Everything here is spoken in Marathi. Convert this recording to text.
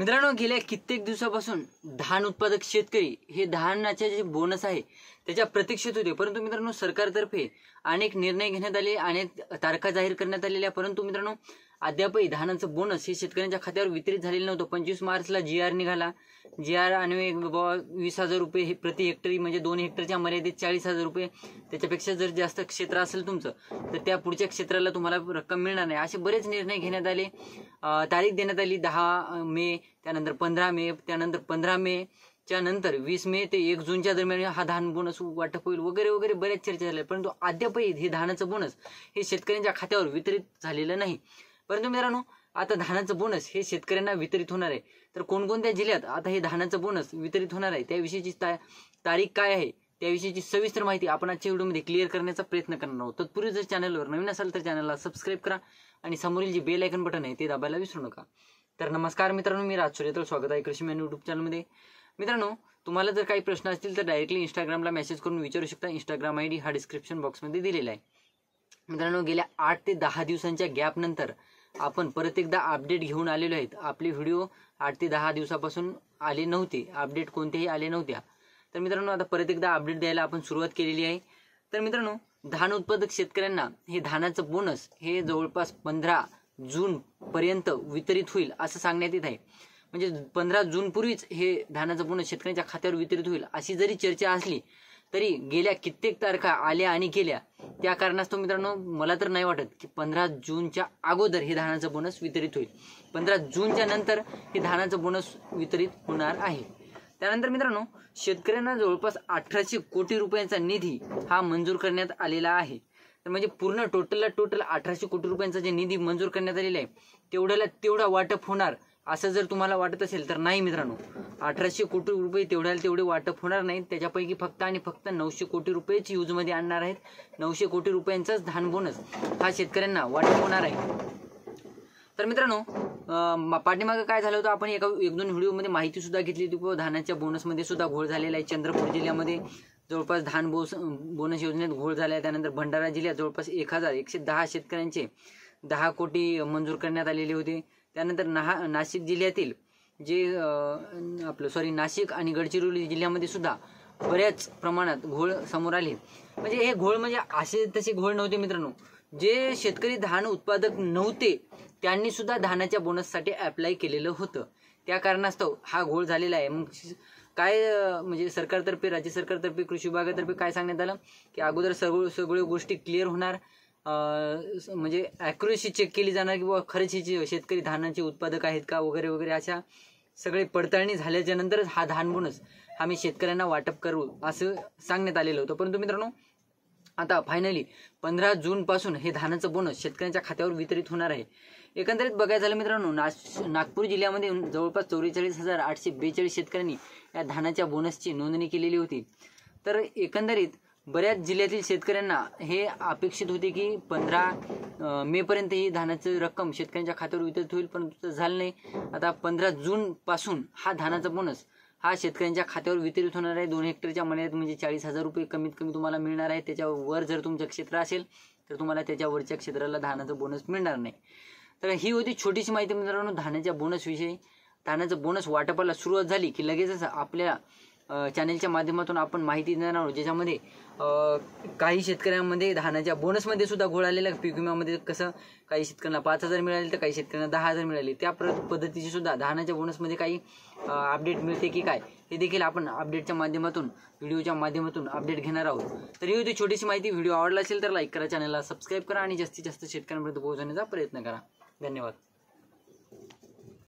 मित्रांनो, गेल्या कित्येक दिवसापासून धान उत्पादक शेतकरी हे धानाचे जे बोनस आहे त्याच्या प्रतीक्षेत होते, परंतु मित्रांनो सरकारतर्फे अनेक निर्णय घेण्यात आले, अनेक तारखा जाहीर करण्यात आलेल्या, परंतु मित्रांनो अद्यापही धानाचं बोनस हे शेतकऱ्यांच्या खात्यावर वितरित झालेलं नव्हतं। 25 मार्चला GR निघाला। GR आणि 20,000 रुपये हे प्रति हेक्टरी, म्हणजे 2 हेक्टरच्या मर्यादेत 40,000 रुपये, त्याच्यापेक्षा जर जास्त क्षेत्र असेल तुमचं तर त्या पुढच्या क्षेत्राला तुम्हाला रक्कम मिळणार नाही, असे बरेच निर्णय घेण्यात आले। तारीख देण्यात आली 10 मे, त्यानंतर 15 मे, त्यानंतर 15 मे च्या नंतर 20 मे ते 1 जूनच्या दरम्यान हा धान बोनस वाटप होईल वगैरे वगैरे बऱ्याच चर्चा झाल्या, परंतु अद्यापही हे धानाचं बोनस हे शेतकऱ्यांच्या खात्यावर वितरित झालेलं नाही। परंतु मित्रांनो आता धानाचं बोनस हे शेतकऱ्यांना वितरित होणार आहे, तर कोणकोणत्या जिल्ह्यात आता हे धानाचं बोनस वितरित होणार आहे त्याविषयीची तारीख काय आहे त्याविषयीची सविस्तर माहिती आपण आजच्या व्हिडिओमध्ये क्लिअर करण्याचा प्रयत्न करणार आहोत। तत्पूर्वी जर चॅनलवर नवीन असाल तर चॅनलला सबस्क्राईब करा आणि समोरील जे बेल आयकन बटन आहे ते दाबायला विसरू नका। तर नमस्कार मित्रांनो, मी राज सूर्यतळ, स्वागत आहे कृषी मॅन यूट्यूब चॅनलमध्ये। मित्रांनो, तुम्हाला जर काही प्रश्न असतील तर डायरेक्टली इंस्टाग्रामला मेसेज करून विचारू शकता। इंस्टाग्राम ID हा डिस्क्रिप्शन बॉक्समध्ये दिलेला आहे। मित्रांनो, गेल्या 8 ते 10 दिवसांच्या गॅप नंतर आपण परत एकदा अपडेट घेऊन आलेलो आहेत। आपले व्हिडिओ 8 ते 10 दिवसापासून आले नव्हते, अपडेट कोणतेही आले नव्हत्या, तर मित्रांनो आता परत एकदा अपडेट द्यायला आपण सुरुवात केलेली आहे। तर मित्रांनो, धान उत्पादक शेतकऱ्यांना हे धानाचं बोनस हे जवळपास 15 जून पर्यंत वितरित होईल असं सांगण्यात येत आहे। म्हणजे 15 जून पूर्वीच हे धानाचं बोनस शेतकऱ्यांच्या खात्यावर वितरित होईल अशी जरी चर्चा असली तरी गेल्या कित्येक तारखा आल्या आणि गेल्या, त्या कारणास्तव मित्रांनो मला तर नाही वाटत की 15 जूनच्या अगोदर हे धानाचं बोनस वितरित होईल। 15 जूनच्या नंतर हे धानाचं बोनस वितरित होणार आहे। त्यानंतर मित्रांनो शेतकऱ्यांना जवळपास 1800 कोटी रुपयांचा निधी हा मंजूर करण्यात आलेला आहे। तर म्हणजे पूर्ण टोटल 1800 कोटी रुपयांचा जे निधी मंजूर करण्यात आलेला आहे तेवढ्याला तेवढा वाटप होणार असं जर तुम्हाला वाटत असेल तर नाही मित्रांनो, 1800 कोटी रुपये तेवढ्याला तेवढे वाटप होणार नाहीत। त्याच्यापैकी फक्त आणि फक्त 900 कोटी रुपयेच यूजमध्ये आणणार आहेत। 900 कोटी रुपयांचाच धान बोनस हा शेतकऱ्यांना वाटप होणार आहे। तर मित्रांनो पाठीमागे काय झालं होतं आपण एक दोन व्हिडिओमध्ये माहिती सुद्धा घेतली होती की धानाच्या बोनसमध्ये सुद्धा घोळ झालेला आहे। चंद्रपूर जिल्ह्यामध्ये जवळपास धान बोनस योजनेत घोळ झाला आहे। त्यानंतर भंडारा जिल्ह्यात जवळपास 1110 शेतकऱ्यांचे 10 कोटी मंजूर करण्यात आलेले होते। त्यानंतर नाशिक जिल्ह्यातील जे नाशिक आणि गडचिरोली जिल्ह्यामध्ये सुद्धा बऱ्याच प्रमाणात घोळ समोर आले। म्हणजे हे घोळ म्हणजे असे तसे घोळ नव्हते मित्रांनो, जे शेतकरी धान उत्पादक नव्हते त्यांनी सुद्धा धानाच्या बोनससाठी अप्लाय केलेलं होतं, त्या कारणास्तव हा घोळ झालेला आहे। मग काय म्हणजे सरकारतर्फे, राज्य सरकारतर्फे, कृषी विभागातर्फे काय सांगण्यात आलं की अगोदर सगळ्या गोष्टी क्लिअर होणार, म्हणजे ॲक्युरेसी चेक केली जाणार की बाबा खरंच हे शेतकरी धानाचे उत्पादक आहेत का वगैरे वगैरे, अशा सगळे पडताळणी झाल्याच्या नंतरच हा धान बोनस आम्ही शेतकऱ्यांना वाटप करू असं सांगण्यात आलेलं होतं। परंतु मित्रांनो आता फायनली 15 जून पासून हे धानाचं बोनस शेतकऱ्यांच्या खात्यावर वितरित होणार आहे। एकंदरीत बघायचं झालं मित्रांनो, नागपूर जिल्ह्यामध्ये जवळपास 44,842 शेतकऱ्यांनी या धानाच्या बोनसची नोंदणी केलेली होती। तर एकंदरीत बऱ्याच जिल्ह्यातील शेतकऱ्यांना हे अपेक्षित होते की 15 मे पर्यंत ही धानाची रक्कम शेतकऱ्यांच्या खात्यावर वितरित होईल, परंतु झालं नाही। आता 15 जून पासून हा धानाचा बोनस हा शेतकऱ्यांच्या खात्यावर वितरित होणार आहे। 2 हेक्टरच्या मर्यादेत म्हणजे 40,000 रुपये कमीत कमी तुम्हाला मिळणार आहे। त्याच्यावर जर तुमचं क्षेत्र असेल तर तुम्हाला त्याच्यावरच्या क्षेत्राला धानाचा बोनस मिळणार नाही। तर ही होती छोटीशी माहिती मित्रांनो धानाच्या बोनस विषयी। धानाचं बोनस वाटपाला सुरुवात झाली की लगेचच आपल्या चॅनलच्या माध्यमातून आपण माहिती देणार आहोत, ज्याच्यामध्ये काही शेतकऱ्यांमध्ये धानाच्या बोनसमध्ये सुद्धा घोळ आलेला। पीक विम्यामध्ये कसं काही शेतकऱ्यांना 5,000 मिळाले तर काही शेतकऱ्यांना 10,000 मिळाले, त्या पद्धतीची सुद्धा धानाच्या बोनसमध्ये काही अपडेट मिळते की काय हे देखील आपण अपडेटच्या माध्यमातून, व्हिडिओच्या माध्यमातून अपडेट घेणार आहोत। तर ही होती छोटीशी माहिती। व्हिडिओ आवडला असेल तर लाईक करा, चॅनलला सबस्क्राईब करा आणि जास्तीत जास्त शेतकऱ्यांपर्यंत पोहोचवण्याचा प्रयत्न करा। धन्यवाद।